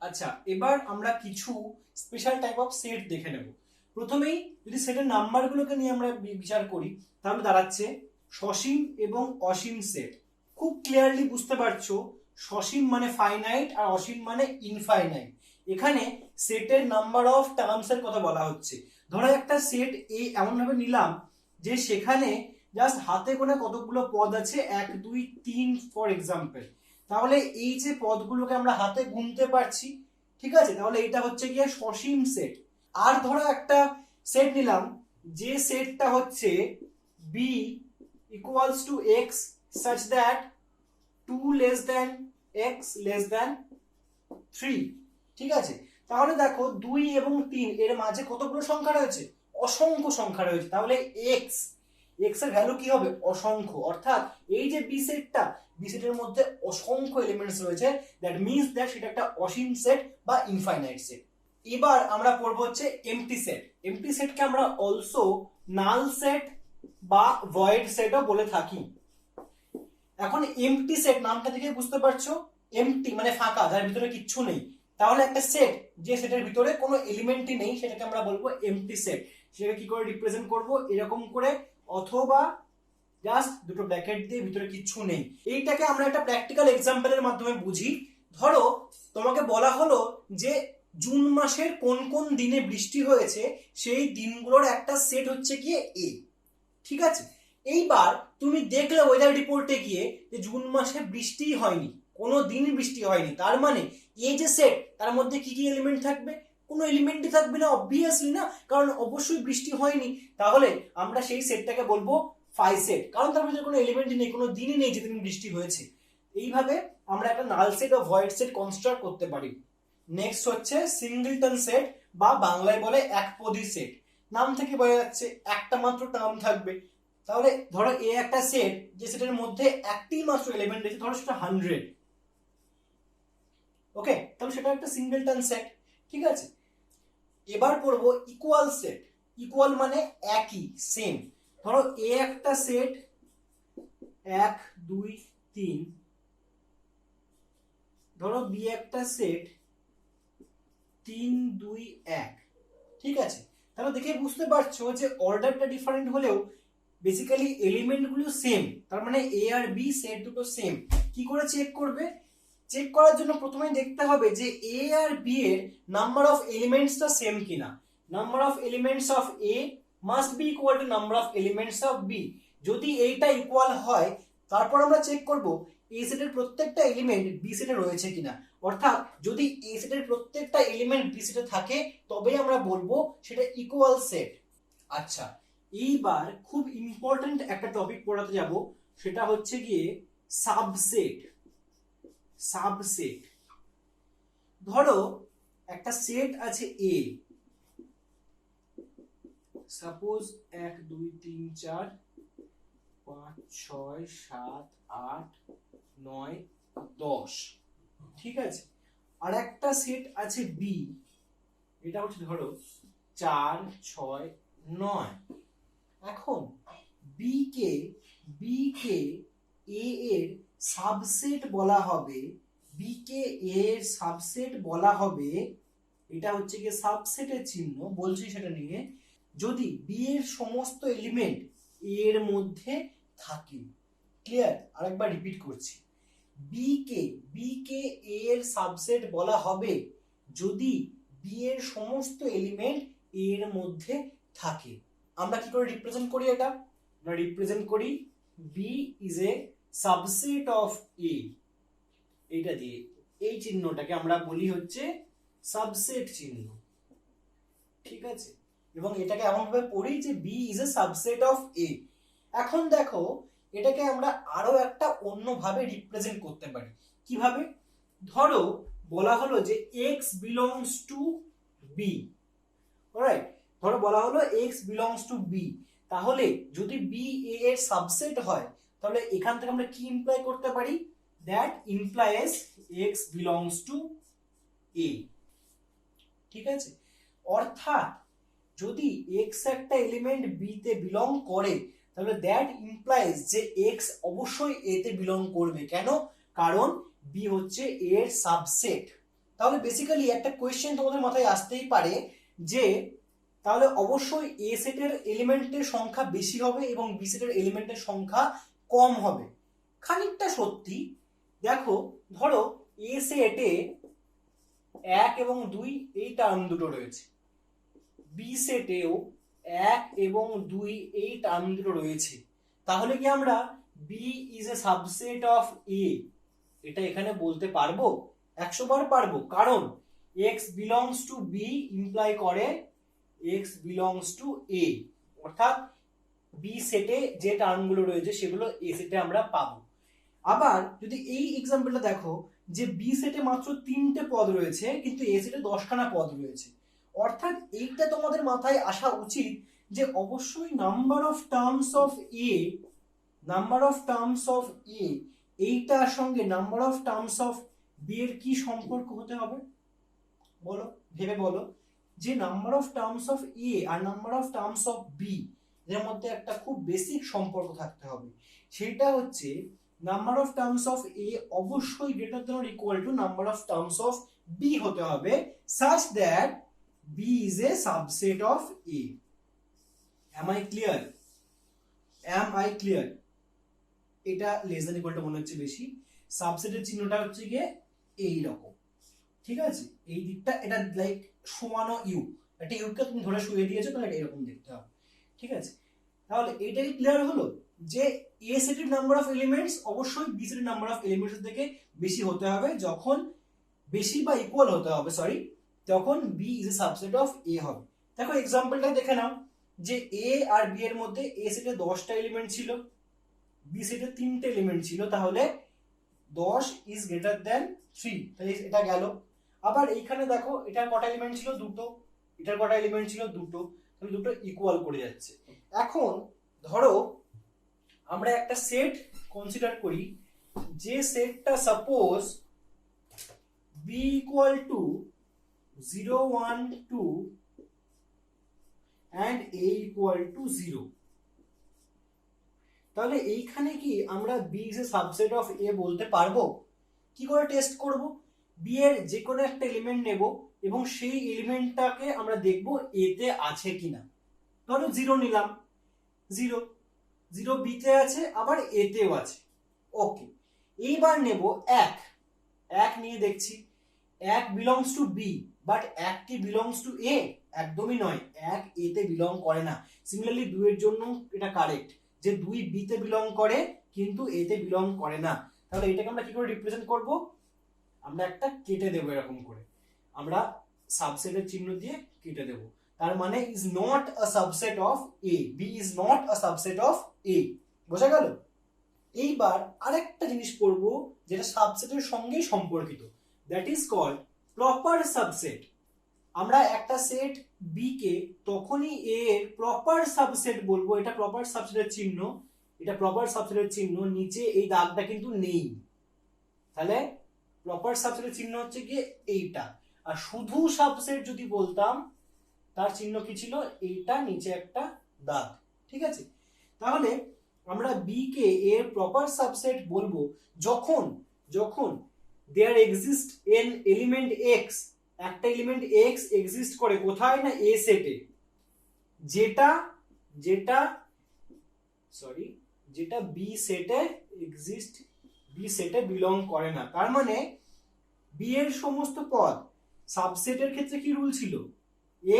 আচ্ছা, এবার আমরা কিছু স্পেশাল টাইপ অফ সেট দেখে নেব। প্রথমেই যদি সেটের নাম্বারগুলোকে নিয়ে আমরা বিচার করি, তাহলে দাঁড়াচ্ছে সসীম এবং অসীম সেট। খুব ক্লিয়ারলি বুঝতে পারছো, সসীম মানে ফাইনাইট আর অসীম মানে ইনফাইনাইট। এখানে সেটের নাম্বার অফ টার্মস এর কথা বলা হচ্ছে। ধরো একটা সেট এমন ভাবে নিলাম যে সেখানে জাস্ট হাতে গোনা কতগুলো পদ আছে, 1 2 3 ফর এক্সাম্পল। তাহলে এই যে পদগুলোকে আমরা হাতে গুনতে পারছি, ঠিক আছে, তাহলে এটা হচ্ছে গিয়ে সসীম সেট। আর ধরো একটা সেট নিলাম, যে সেটটা হচ্ছে b equals to x such that 2 less than x less than 3, ঠিক আছে। তাহলে দেখো 2 এবং 3 এর মাঝে কতগুলো সংখ্যা রয়েছে, অসংখ্য সংখ্যা রয়েছে। তাহলে x এর ভ্যালু কি হবে, অসংখ্য। অর্থাৎ এই যে বি সেটের মধ্যে অসংখ্য এলিমেন্টস রয়েছে, দ্যাট মিন্স দ্যাট সেটা একটা অসীম সেট বা ইনফাইনাইট সেট। এবার আমরা পড়বো হচ্ছে এমটি সেট। এমটি সেটকে আমরা অলসো নাল সেট বা ভয়েড সেটও বলে থাকি। এখন এমটি সেট নামটা থেকে বুঝতে পারছো, এমটি মানে ফাঁকা, যার ভিতরে কিচ্ছু নেই। তাহলে একটা সেট যে সেটের ভিতরে কোনো এলিমেন্টই নেই, সেটাকে আমরা বলবো এমটি সেট। সেটাকে কি করে রিপ্রেজেন্ট করব, এরকম করে, অথবা জাস্ট দুটো ব্র্যাকেট দিয়ে ভিতরে কিচ্ছু নেই। এইটাকে আমরা একটা প্র্যাকটিক্যাল এক্সাম্পলের মাধ্যমে বুঝি। ধরো তোমাকে বলা হলো যে জুন মাসের কোন কোন দিনে বৃষ্টি হয়েছে, সেই দিনগুলোর একটা সেট হচ্ছে গিয়ে এ, ঠিক আছে। এইবার তুমি দেখলে ওয়েদার রিপোর্টে গিয়ে যে জুন মাসে বৃষ্টি হয়নি, কোনো দিন বৃষ্টি হয়নি। তার মানে এই যে সেট, তার মধ্যে কি কি এলিমেন্ট থাকবে, কোনো এলিমেন্টই থাকবে না, অবভিয়াসলি না, কারণ অবশ্যই বৃষ্টি হয়নি। তাহলে আমরা সেই সেটটাকে বলবো ফাই সেট, কারণ তার মধ্যে কোনো এলিমেন্টই নেই, কোনো দিনই নেই যেদিন বৃষ্টি হয়েছে। এইভাবে আমরা একটা নাল সেট ও ভয়েড সেট কনস্ট্রাক্ট করতে পারি। নেক্সট হচ্ছে সিঙ্গলটন সেট বা বাংলায় বলে একপদী সেট। নাম থেকে বোঝা যাচ্ছে একটা মাত্র টার্ম থাকবে। তাহলে ধরো এ একটা সেট, যে সেটের মধ্যে একটি মাত্র এলিমেন্ট রয়েছে, ধরো সেটা 100, ওকে, তাহলে সেটা একটা সিঙ্গলটন সেট, ঠিক আছে। এবার পড়বো ইকুয়াল সেট। ইকুয়াল মানে একই, সেম। ধরো এ একটা সেট 1 2 3, ধরো বি একটা সেট 3 2 1, ঠিক আছে। তাহলে দেখে বুঝতে পারছো যে অর্ডারটা ডিফারেন্ট হলেও বেসিক্যালি এলিমেন্ট গুলো সেম। তার মানে এ আর বি সেট দুটো সেম। কি করে চেক করবে, চেক করার জন্য প্রথমেই দেখতে হবে যে এ আর বি এর নাম্বার অফ এলিমেন্টসটা সেম কিনা। Number of elements of A must be equal to number of elements of B. যদি এইটা ইকুয়াল হয়, তারপর আমরা চেক করব এ সেটের প্রত্যেকটা এলিমেন্ট বি সেটে রয়েছে কিনা। অর্থাৎ যদি এ সেটের প্রত্যেকটা এলিমেন্ট বি সেটে থাকে, তবেই আমরা বলবো সেটা ইকুয়াল সেট। আচ্ছা, এইবার খুব ইম্পর্টেন্ট একটা টপিক পড়াতে যাব, সেটা হচ্ছে গিয়ে সাবসেট। সাবসেট, ধরো একটা সেট আছে এ, সাপোজ 1 2 3 4 5 6 7 8 9 10, ঠিক আছে। আর একটা সেট আছে বি, এটা হচ্ছে ধরো 4 6 9। এখন বি কে এ এর সাবসেট বলা হবে, বি কে এ এর সাবসেট বলা হবে, এটা হচ্ছে কি সাবসেটের চিহ্ন, বলছি সেটা নিয়ে, যদি বি এর সমস্ত এলিমেন্ট এর মধ্যে থাকে। ক্লিয়ার? আরেকবার রিপিট করছি, বি কে এ এর সাবসেট বলা হবে যদি বি এর সমস্ত এলিমেন্ট এর মধ্যে থাকে। আমরা কি করে রিপ্রেজেন্ট করি এটা, আমরা রিপ্রেজেন্ট করি B is a subset of A, এইটা দিয়ে, এই চিহ্নটাকে আমরা বলি হচ্ছে সাবসেট চিহ্ন, ঠিক আছে। এবং এটাকে এমন ভাবে পড়ি যে B is a subset of A. এখন দেখো এটাকে আমরা আরো একটা অন্য ভাবে রিপ্রেজেন্ট করতে পারি। কিভাবে, ধরো বলা হলো যে x belongs to b, alright, ধরো বলা হলো x belongs to b, তাহলে যদি b a এর সাবসেট হয়, তাহলে এখান থেকে আমরা কি ইমপ্লাই করতে পারি, that implies x belongs to a, ঠিক আছে। অর্থাৎ যদি x একটা এলিমেন্ট b তে বিলং করে, তাহলে দ্যাট ইমপ্লাইজ যে x অবশ্যই a তে বিলং করবে। কেন? কারণ b হচ্ছে a এর সাবসেট। তাহলে বেসিক্যালি একটা কোয়েশ্চেন তোমাদের মাথায় আসতেই পারে যে তাহলে অবশ্যই এ সেটের এলিমেন্টের সংখ্যা বেশি হবে এবং বি সেটের এলিমেন্টের সংখ্যা কম হবে। খানিকটা সত্যি। দেখো ধরো এ সেটে 1 এবং 2 এই টার্ম দুটো রয়েছে, বি সেটেও 1 এবং 2 এই টার্ম দুটো রয়েছে, তাহলে কি আমরা B is a subset of A এটা এখানে বলতে পারবো? 100 বার পারবো, কারণ x belongs to B imply করে x বিলংস টু এ, অর্থাৎ বি সেটে যে টার্মগুলো রয়েছে সেগুলো এ সেটে আমরা পাবো। আবার যদি এই এক্সাম্পলটা দেখো যে বি সেটে মাত্র 3টে পদ রয়েছে কিন্তু এ সেটে 10খানা পদ রয়েছে, অর্থাৎ এইটা তোমাদের মাথায় আসা উচিত যে অবশ্যই number of terms of A এইটার সঙ্গে number of terms of B এর কি সম্পর্ক হতে হবে বলো, ভেবে বলো, যে number of terms of A আর number of terms of B এর মধ্যে একটা খুব বেসিক সম্পর্ক থাকতে হবে। সেটা হচ্ছে number of terms of A অবশ্যই greater than or equal to number of terms of B হতে হবে, such that b is a subset of a. Am I clear? এটা লেস দ্যান ইকুয়াল টু মনে হচ্ছে বেশি, সাবসেটের চিহ্নটা হচ্ছে গিয়ে এই রকম, ঠিক আছে? এই দিকটা এটা লাইক সমানো ইউ, একটা ইউকে তুমি ধরে শুয়ে দিয়েছো তাহলে এটা এরকম দেখতে হবে, ঠিক আছে? তাহলে এইটাই ক্লিয়ার হলো যে এ সেটের নাম্বার অফ এলিমেন্টস অবশ্যই বি সেটের নাম্বার অফ এলিমেন্টস থেকে বেশি হতে হবে, যখন বেশি বা ইকুয়াল হতে হবে সরি, তখন B is a subset of A হবে। দেখো এক্সাম্পলটা দেখে নাও যে এ আর বি এর মধ্যে এ সেটে 10টা এলিমেন্ট ছিল, বি সেটে 3টে এলিমেন্ট ছিল, তাহলে 10 ইজ গ্রেটার দ্যান 3, তাহলে এটা গেল। আবার এইখানে দেখো এটার কটা এলিমেন্ট ছিল? দুটো, এটার কটা এলিমেন্ট ছিল? দুটো, তাহলে দুটো ইকুয়াল করে যাচ্ছে। এখন ধরো আমরা একটা সেট কনসিডার করি, যে সেটটা suppose b equal to 0 1 2 and a equal to 0, তাহলে এইখানে কি আমরা b is a subset of a বলতে পারবো? কি করে টেস্ট করব? b এর যে কোনো একটা এলিমেন্ট নেব এবং সেই এলিমেন্টটাকে আমরা দেখব a তে আছে কিনা। ধরো 0 নিলাম, 0 b তে আছে আবার a তেও আছে, ওকে। এইবার নেব 1 নিয়ে দেখছি 1 বিলংস টু বি, বাট 1 কি বিলংস টু এ? একদমই নয়, 1 এ তে বিলং করে না। সিমিলারলি 2 এর জন্য এটা কারেক্ট যে 2 বি তে বিলং করে কিন্তু এ তে বিলং করে না। তাহলে এটাকে আমরা কি করে রিপ্রেজেন্ট করব? আমরা একটা কেটে দেব, এরকম করে আমরা সাবসেটের চিহ্ন দিয়ে কেটে দেব। তার মানে is not a subset of A, B is not a subset of A. বোঝা গেল? এইবার আরেকটা জিনিস পড়বো যেটা সাবসেটের সঙ্গেই সম্পর্কিত, that is called proper subset. আমরা একটা সেট বি কে তখনই এ এর প্রপার সাবসেট বলবো, এটা প্রপার সাবসেটের চিহ্ন, এটা প্রপার সাবসেটের চিহ্ন, নিচে এই দাগটা কিন্তু নেই। তাহলে প্রপার সাবসেটের চিহ্ন হচ্ছে কি এইটা, আর শুধু সাবসেট যদি বলতাম তার চিহ্ন কি ছিল? এইটা, নিচে একটা দাগ, ঠিক আছে? তাহলে আমরা বি কে এর প্রপার সাবসেট বলবো যখন there exist an element x, একটা এলিমেন্ট এক্স এক্সিস্ট করে কোথায়? না এ সেটে, যেটা বি সেটে এক্সিস্ট, বি সেটে বিলং করে না। তার মানে বি এর সমস্ত পদ, সাবসেটের ক্ষেত্রে কি রুল ছিল?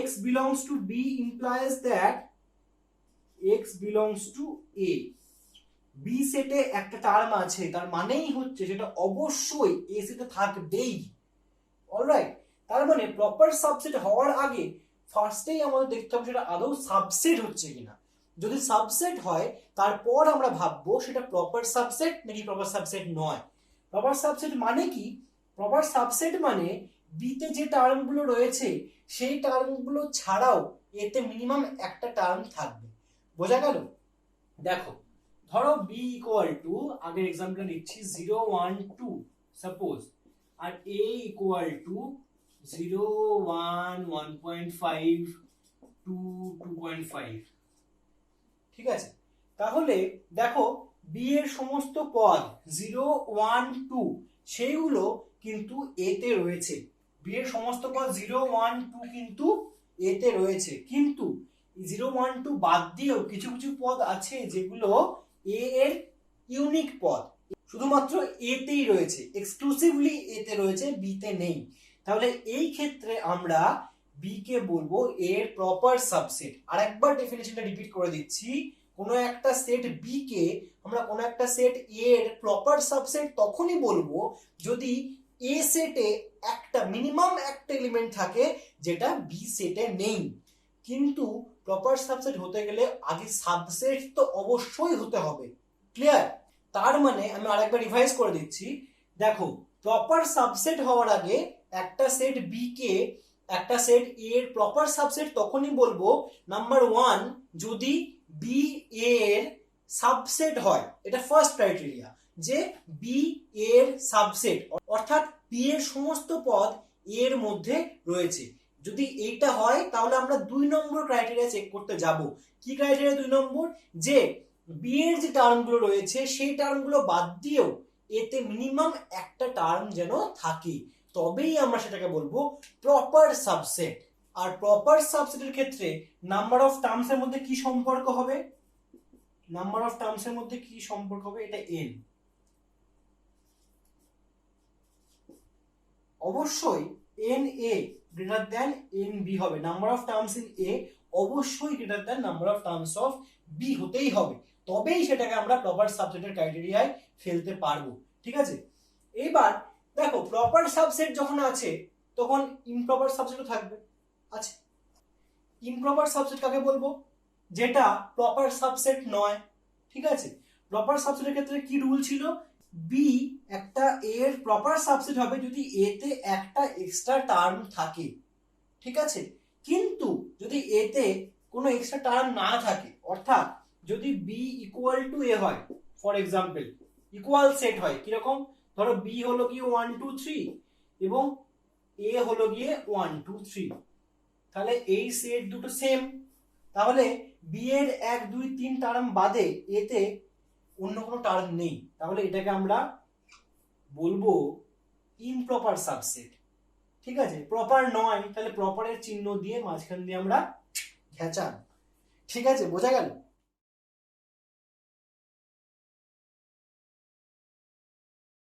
x belongs to b implies that x belongs to a। B সেটে একটা টার্ম আছে, তার মানেই হচ্ছে সেটা অবশ্যই এ সেটে থাকবেই। অলরাইট, তার মানে প্রপার সাবসেট হওয়ার আগে ফার্স্টেই আমাদের দেখতে হবে সেটা আদৌ সাবসেট হচ্ছে কিনা। যদি সাবসেট হয় তারপর আমরা ভাববো সেটা প্রপার সাবসেট নাকি প্রপার সাবসেট নয়। প্রপার সাবসেট মানে কি? প্রপার সাবসেট মানে বিতে যে টার্মগুলো রয়েছে সেই টার্মগুলো ছাড়াও এতে মিনিমাম একটা টার্ম থাকবে। বোঝা গেল? দেখো ধরো বি ইকুয়াল টু, আগের এক্সাম্পল নিচ্ছি 0 1 2 সাপোজ, আর এ ইকুয়াল টু 0 1 1.5 2 2.5, ঠিক আছে? তাহলে দেখো বি এর সমস্ত পদ 0 1 2 সেইগুলো কিন্তু এ তে রয়েছে, বি এর সমস্ত পদ 0 1 2 কিন্তু এ তে রয়েছে, কিন্তু 0 1 2 বাদ দিয়েও কিছু কিছু পদ আছে যেগুলো এ এর ইউনিক পদ, শুধুমাত্র এ তেই রয়েছে, এক্সক্লুসিভলি এ তে রয়েছে, বি তে নেই। তাহলে এই ক্ষেত্রে আমরা বি কে বলবো এর প্রপার সাবসেট। আরেকবার ডেফিনিশনটা রিপিট করে দিচ্ছি, কোনো একটা সেট বি কে আমরা কোনো একটা সেট এর প্রপার সাবসেট তখনই বলবো যদি এ সেটে একটা মিনিমাম একটা এলিমেন্ট থাকে যেটা বি সেটে নেই। কিন্তু প্রপার সাবসেট হতে গেলে আগে সাবসেট তো অবশ্যই হতে হবে। ক্লিয়ার? তার মানে আমি আরেকবার রিভাইজ করে দিচ্ছি, দেখো প্রপার সাবসেট হওয়ার আগে একটা সেট বি কে একটা সেট এ এর প্রপার সাবসেট তখনই বলবো নাম্বার 1 যদি বি এর সাবসেট হয়, এটা ফার্স্ট ক্রাইটেরিয়া, যে বি এর সাবসেট অর্থাৎ বি এর সমস্ত পদ এর মধ্যে রয়েছে। যদি এইটা হয় তাহলে আমরা 2 নম্বর ক্রাইটেরিয়া চেক করতে যাব। কি ক্রাইটেরিয়া 2 নম্বর? যে বি এর যে টার্মগুলো রয়েছে সেই টার্মগুলো বাদ দিয়েও এতে মিনিমাম একটা টার্ম যেন থাকে, তবেই আমরা সেটাকে বলবো প্রপার সাবসেট। আর প্রপার সাবসেটের ক্ষেত্রে নাম্বার অফ টার্মস এর মধ্যে কি সম্পর্ক হবে? নাম্বার অফ টার্মস এর মধ্যে কি সম্পর্ক হবে? এটা এন। অবশ্যই n A greater than n B হবে। Number of terms in A অবশ্যই greater than number of terms of B হতেই হবে, তবেই সেটাকে আমরা প্রপার সাবসেটের ক্রাইটেরিয়ায় ফেলতে পারবো। ঠিক আছে? এইবার দেখো প্রপার সাবসেট যখন আছে তখন ইমপ্রপার সাবসেটও থাকবে। আচ্ছা, ইমপ্রপার সাবসেট কাকে বলবো? যেটা প্রপার সাবসেট নয়। ঠিক আছে? প্রপার সাবসেটের ক্ষেত্রে কি রুল ছিল? বি একটা এ এর প্রপার সাবসেট হবে যদি এ তে একটা এক্সট্রা টার্ম থাকে। ঠিক আছে? কিন্তু যদি এ তে কোনো এক্সট্রা টার্ম না থাকে, অর্থাৎ যদি বি ইকুয়াল টু এ হয়, ফর এক্সাম্পল ইকুয়াল সেট হয়, কিরকম? ধরো বি হলো গিয়ে 1 2 3 এবং এ হলো গিয়ে 1 2 3, তাহলে এই সেট দুটো সেম, তাহলে বি এর 1 2 3 টার্ম বাদে এতে অন্য কোনো টার্ম নেই, তাহলে এটাকে আমরা বলবো ইমপ্রপার সাবসেট। ঠিক আছে? প্রপার নয়, তাহলে প্রপারের চিহ্ন দিয়ে মাঝখান দিয়ে আমরা ঘেঁচান। ঠিক আছে? বোঝা গেল?